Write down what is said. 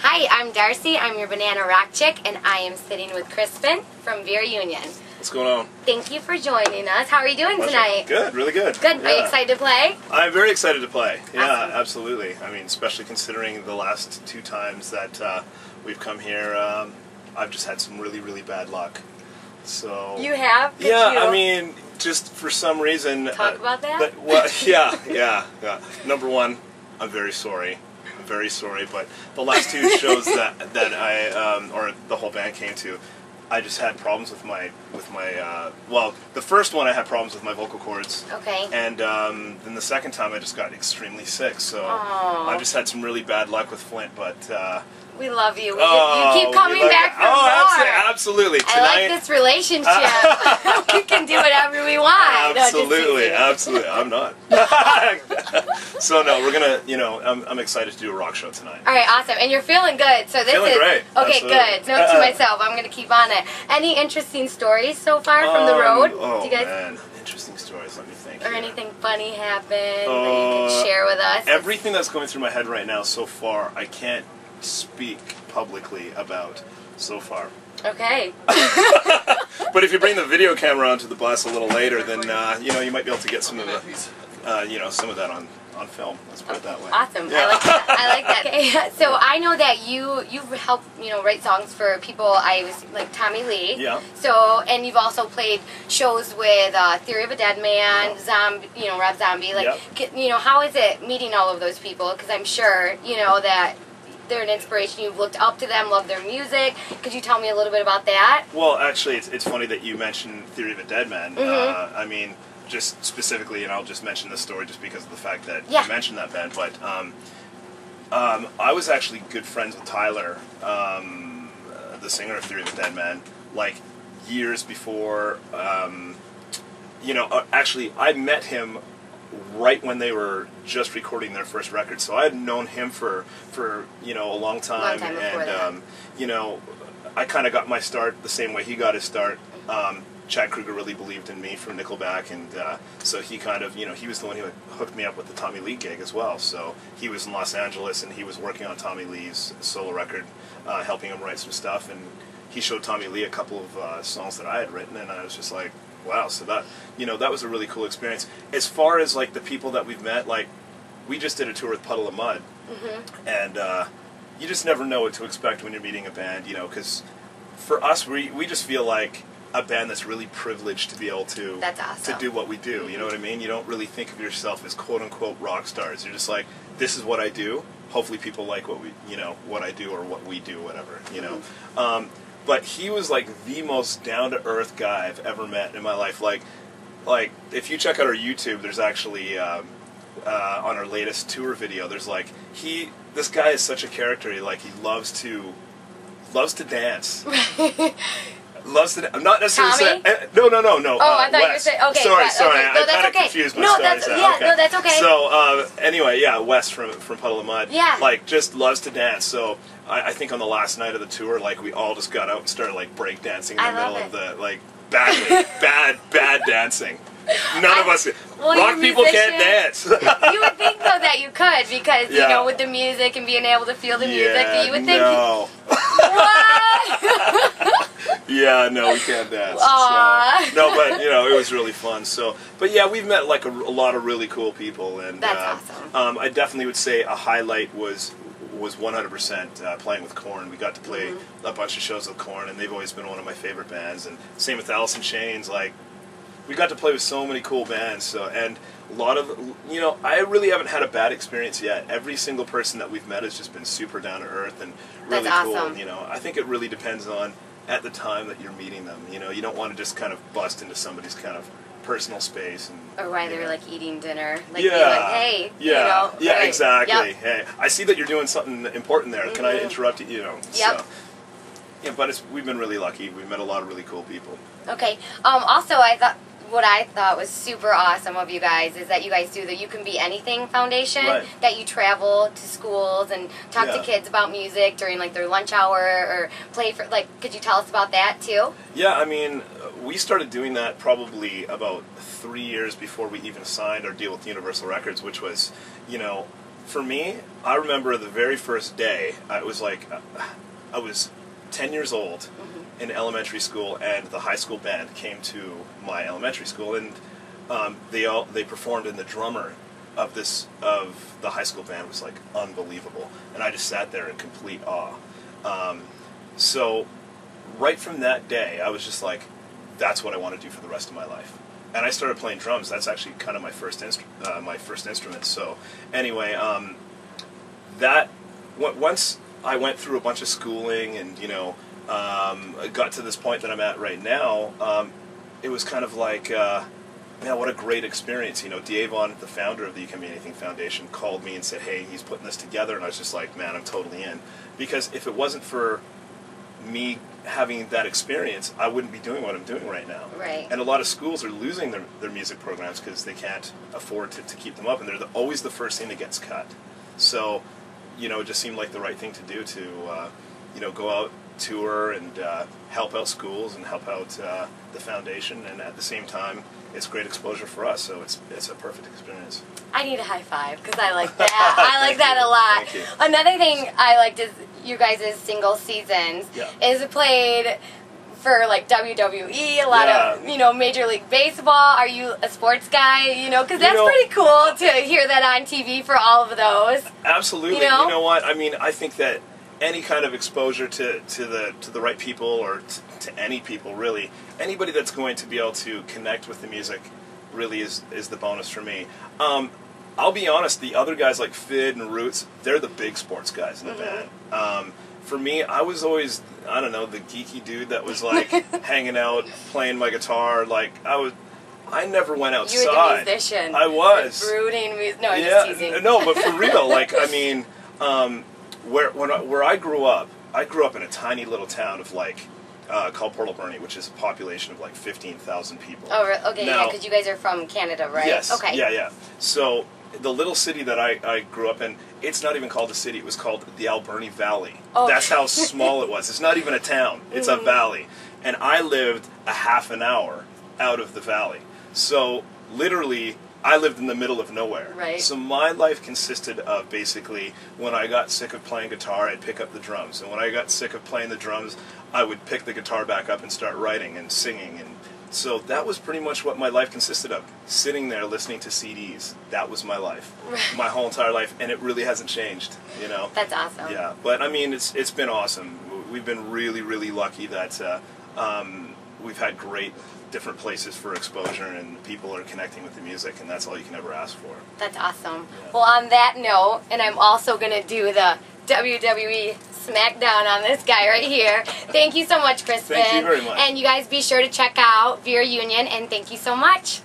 Hi, I'm Darci. I'm your banana rock chick, and I am sitting with Crispin from Veer Union. What's going on? Thank you for joining us. How are you doing tonight? Good, really good. Good. Yeah. Are you excited to play? I'm very excited to play. Yeah, Awesome. absolutely. I mean, especially considering the last two times that we've come here, I've just had some really, really bad luck. So You have? Did yeah, you? I mean, just for some reason. Talk about that? Well, yeah. Number one, I'm very sorry. I'm very sorry, but the last two shows that I or the whole band came to, I just had problems with my well, the first one I had problems with my vocal cords. Okay. And then the second time I just got extremely sick, so Aww. I've just had some really bad luck with Flint, but we love you. You keep coming back for more. Absolutely. Tonight, I like this relationship. We can do whatever we want. Absolutely, absolutely. I'm not. So no, we're gonna, I'm excited to do a rock show tonight. All right, awesome. And you're feeling good. So this Feeling is great. Okay, Absolutely. good. Note to myself, I'm gonna keep on it. Any interesting stories so far from the road? Oh, do you guys, man, interesting stories. Let me think. or here. anything funny happen that you can share with us? Everything that's going through my head right now so far, I can't speak publicly about so far. Okay. But if you bring the video camera onto the bus a little later, then you might be able to get some of the some of that on film. Let's put it that way. Awesome. Yeah. I like that. I like that. Okay. So I know that you've helped write songs for people. I was like Tommy Lee. Yeah. So and you've also played shows with Theory of a Dead Man, Zombie, Rob Zombie. Like, how is it meeting all of those people? Because I'm sure that they're an inspiration. You've looked up to them, love their music. Could you tell me a little bit about that? Well, actually, it's funny that you mentioned Theory of a Dead Man. Mm-hmm. I mean, just specifically, and I'll just mention this story just because of the fact that Yeah. you mentioned that band. But I was actually good friends with Tyler, the singer of Theory of a Dead Man, like years before. Actually, I met him right when they were just recording their first record, so I had known him for a long time, and I kind of got my start the same way he got his start. Chad Kruger really believed in me from Nickelback, and so he kind of, he was the one who hooked me up with the Tommy Lee gig as well. So he was in Los Angeles, and he was working on Tommy Lee's solo record, helping him write some stuff, and he showed Tommy Lee a couple of songs that I had written, and I was just like, wow, so that, that was a really cool experience. As far as, like, the people that we've met, like, we just did a tour with Puddle of Mud, and you just never know what to expect when you're meeting a band, because for us, we just feel like a band that's really privileged to be able to That's awesome. to do what we do, you know what I mean? You don't really think of yourself as quote-unquote rock stars. You're just like, this is what I do. Hopefully people like what what I do or what we do, whatever, But he was like the most down-to-earth guy I've ever met in my life. Like if you check out our YouTube, there's actually on our latest tour video, there's like this guy is such a character. He loves to dance. I'm not necessarily saying, no. Oh, I thought you were saying, okay. Sorry. Okay. No, I kind of confused my stories. No, that's okay. So anyway, yeah, Wes from Puddle of Mud, Yeah. just loves to dance. So I think on the last night of the tour, we all just got out and started break dancing in the middle of the bad dancing. None of us. Rock people can't dance. You would think though that you could because with the music and being able to feel the music, you would think. No. What? Yeah, no, we can't dance. Aww. So, no, but it was really fun. So, but yeah, we've met a lot of really cool people, and That's awesome. I definitely would say a highlight was 100% playing with Korn. We got to play a bunch of shows with Korn, and they've always been one of my favorite bands. And same with Alice in Chains. We got to play with so many cool bands. So, and a lot of I really haven't had a bad experience yet. Every single person that we've met has just been super down to earth and really That's cool. awesome. I think it really depends on at the time that you're meeting them. You don't want to just kind of bust into somebody's kind of personal space and or while they're eating dinner, yeah, be like, hey, yeah, right. exactly. Yep. Hey, I see that you're doing something important there. Can I interrupt you? Yep. So, yeah, but we've been really lucky. We've met a lot of really cool people. Okay. Also, what I thought was super awesome of you guys is that you guys do the You Can Be Anything Foundation, that you travel to schools and talk to kids about music during their lunch hour or play for, could you tell us about that too? Yeah, I mean, we started doing that probably about 3 years before we even signed our deal with Universal Records, which was, for me, I remember the very first day. I was 10 years old in elementary school, and the high school band came to my elementary school, and they performed, and the drummer of the high school band was like unbelievable, and I just sat there in complete awe. So right from that day, I was just like, that's what I want to do for the rest of my life. And I started playing drums. That's actually kind of my first instrument. So anyway, once I went through a bunch of schooling and got to this point that I'm at right now, it was kind of like, man, what a great experience. Diavon, the founder of the You Can Be Anything Foundation, called me and said, hey, he's putting this together, and I was just like, man, I'm totally in. Because if it wasn't for me having that experience, I wouldn't be doing what I'm doing right now. Right. And a lot of schools are losing their music programs because they can't afford to keep them up, and they're always the first thing that gets cut. So, it just seemed like the right thing to do to, go out, tour, and help out schools and help out the foundation, and at the same time, it's great exposure for us, so it's a perfect experience. I need a high five, because I like that. I like that a lot. Thank you. Another thing I liked is you guys' single seasons is played for like WWE, a lot of Major League Baseball. Are you a sports guy? Because that's pretty cool to hear that on TV for all of those. Absolutely. You know what? I mean, I think that any kind of exposure to the right people, or to any people really, anybody that's going to be able to connect with the music really is the bonus for me. I'll be honest, the other guys like Fid and Roots, they're the big sports guys in the band. For me, I was always, I don't know, the geeky dude that was like hanging out, playing my guitar. Like I never went outside. You were the musician. I was. Brooding music. No, I'm just teasing. No, but for real, like, I mean, where I grew up in a tiny little town of like, called Portal-Bernie, which is a population of like 15,000 people. Oh, okay, now, yeah, because you guys are from Canada, right? Yes. Okay. Yeah. So the little city that I grew up in, it's not even called a city. It was called the Alberni Valley. Oh. That's how small it was. It's not even a town. It's a valley. And I lived a half an hour out of the valley. So literally, I lived in the middle of nowhere. Right. So my life consisted of basically, when I got sick of playing guitar, I'd pick up the drums. And when I got sick of playing the drums, I would pick the guitar back up and start writing and singing. And so that was pretty much what my life consisted of. Sitting there listening to CDs. That was my life. My whole entire life. And it really hasn't changed, That's awesome. Yeah. But I mean, it's been awesome. We've been really, really lucky that we've had great different places for exposure, and people are connecting with the music, and that's all you can ever ask for. That's awesome. Yeah. Well, on that note, and I'm also going to do the WWE Smackdown on this guy right here. Thank you so much, Crispin. Thank you very much. And you guys be sure to check out Veer Union, and thank you so much.